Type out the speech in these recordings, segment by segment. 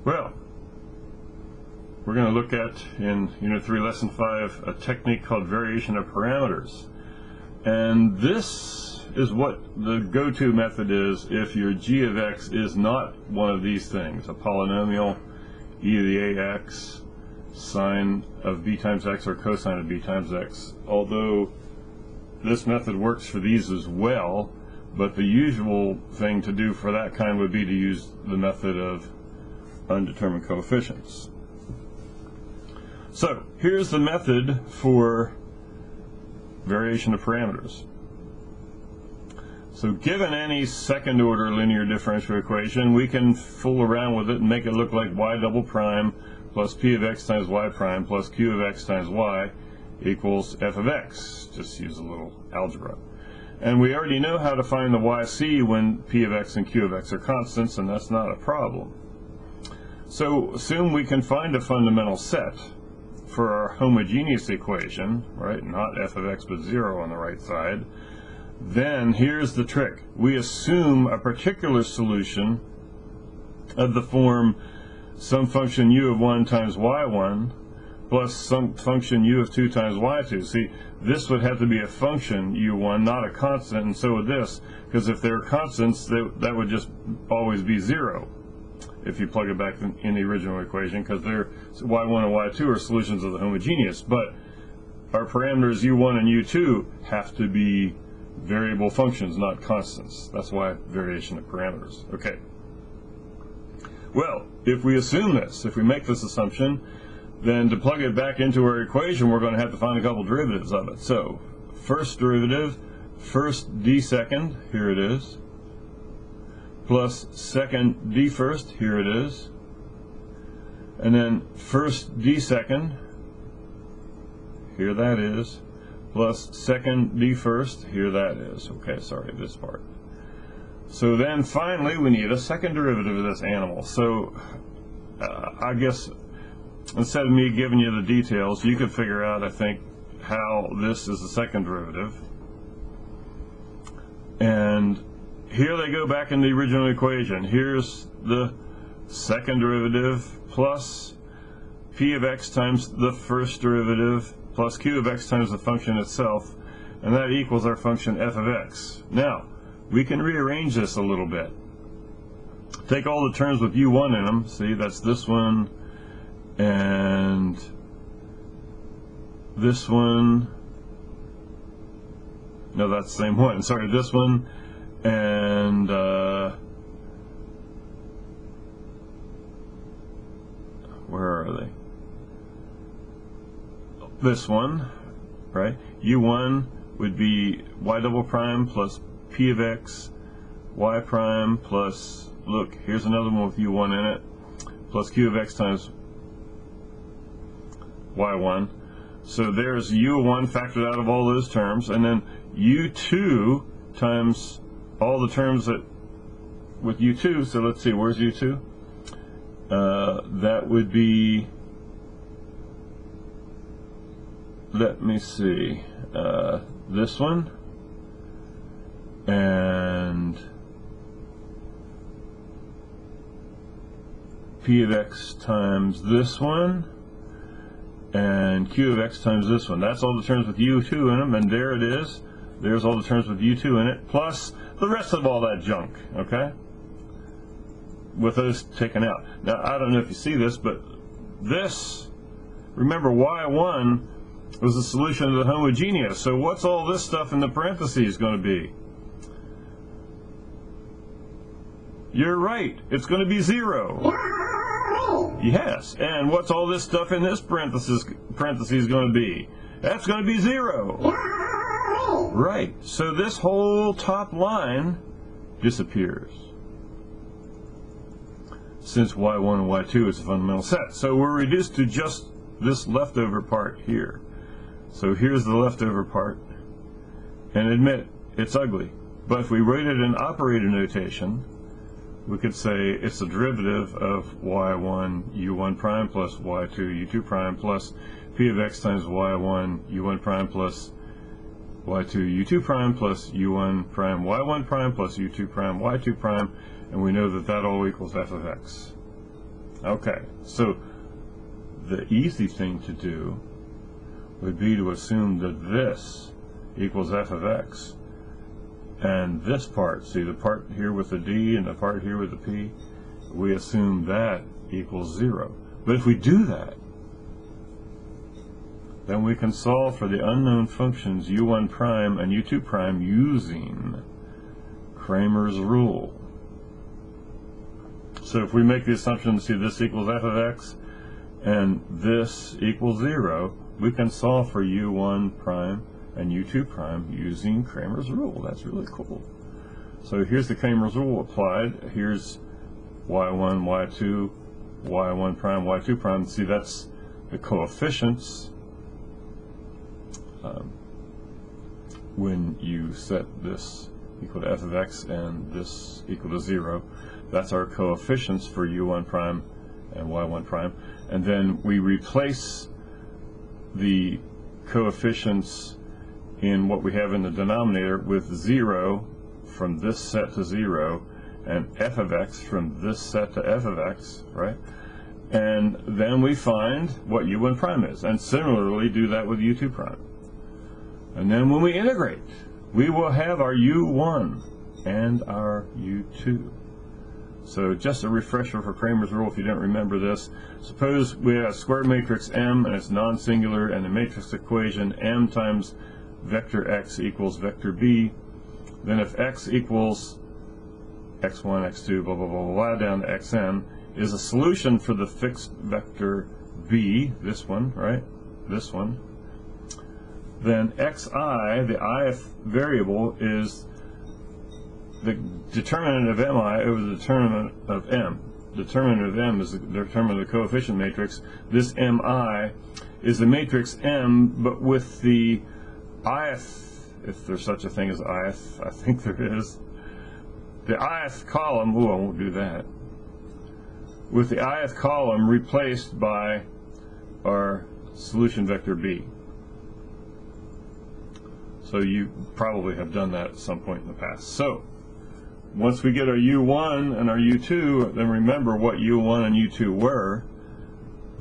Well, we're going to look at, in Unit 3, Lesson 5, a technique called variation of parameters. And this is what the go-to method is if your g of x is not one of these things, a polynomial, e to the ax, sine of b times x, or cosine of b times x. Although this method works for these as well, but the usual thing to do for that kind would be to use the method of undetermined coefficients. So here's the method for variation of parameters. So given any second order linear differential equation, we can fool around with it and make it look like y double prime plus p of x times y prime plus q of x times y equals f of x. Just use a little algebra. And we already know how to find the yc when p of x and q of x are constants, and that's not a problem. So assume we can find a fundamental set for our homogeneous equation, right, not f of x but 0 on the right side. Then here's the trick. We assume a particular solution of the form some function u of 1 times y1 plus some function u of 2 times y2. See, this would have to be a function u1, not a constant, and so would this, because if they're constants, that would just always be 0 if you plug it back in the original equation, because y1 and y2 are solutions of the homogeneous. But our parameters u1 and u2 have to be variable functions, not constants. That's why variation of parameters. Okay. Well, if we assume this, if we make this assumption, then to plug it back into our equation, we're going to have to find a couple derivatives of it. So, first derivative, first d second, here it is, plus second d first, here it is, and then first d second, here that is, plus second d first, here that is. Okay, sorry, this part. So then finally we need a second derivative of this animal. So I guess instead of me giving you the details, you could figure out, I think, how this is the second derivative. And here they go back in the original equation. Here's the second derivative plus p of x times the first derivative plus q of x times the function itself, and that equals our function f of x. Now, we can rearrange this a little bit. Take all the terms with u1 in them. See, that's this one and this one. No, that's the same one. Sorry, this one and where are they? This one, right? u1 would be y double prime plus p of x, y prime plus, look, here's another one with u1 in it, plus q of x times y1. So there's u1 factored out of all those terms, and then u2 times all the terms that with u2. So let's see, where's u2? That would be, let me see, this one and p of x times this one and q of x times this one. That's all the terms with u2 in them, and there it is. There's all the terms with u2 in it, plus the rest of all that junk, okay? With those taken out. Now, I don't know if you see this, but this, remember, y1 was the solution of the homogeneous. So what's all this stuff in the parentheses going to be? You're right, it's going to be 0. Yes, and what's all this stuff in this parentheses going to be? That's going to be 0. Right, so this whole top line disappears, since y1 and y2 is a fundamental set. So we're reduced to just this leftover part here. So here's the leftover part, and admit it's ugly. But if we wrote it in operator notation, we could say it's the derivative of y1 u1 prime plus y2 u2 prime plus p of x times y1 u1 prime plus y2 u2 prime plus u1 prime y1 prime plus u2 prime y2 prime, and we know that that all equals f of x. Okay, so the easy thing to do would be to assume that this equals f of x, and this part, see the part here with the d and the part here with the p, we assume that equals 0. But if we do that, then we can solve for the unknown functions u1 prime and u2 prime using Cramer's rule. So if we make the assumption, see this equals f of x and this equals 0, we can solve for u1 prime and u2 prime using Cramer's rule. That's really cool. So here's the Cramer's rule applied. Here's y1, y2, y1 prime, y2 prime. See, that's the coefficients when you set this equal to f of x and this equal to 0. That's our coefficients for u1 prime and y1 prime. And then we replace the coefficients in what we have in the denominator with 0 from this set to 0 and f of x from this set to f of x, right? And then we find what u1 prime is, and similarly do that with u2 prime. And then when we integrate, we will have our u1 and our u2. So just a refresher for Cramer's rule if you don't remember this. Suppose we have a square matrix M and it's non-singular, and the matrix equation M times vector x equals vector b. Then if x equals x1, x2, blah, blah, blah, blah, blah, down to xn, is a solution for the fixed vector b, this one, right? This one. Then xi, the ith variable, is the determinant of mi over the determinant of m. Determinant of m is the determinant of the coefficient matrix. This mi is the matrix m, but with the ith, if there's such a thing as ith, I think there is, the ith column, I won't do that, with the ith column replaced by our solution vector b. So you probably have done that at some point in the past. So once we get our u1 and our u2, then remember what u1 and u2 were.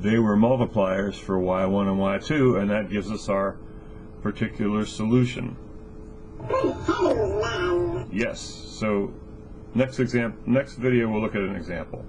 They were multipliers for y1 and y2, and that gives us our particular solution. Yes, so next video we'll look at an example.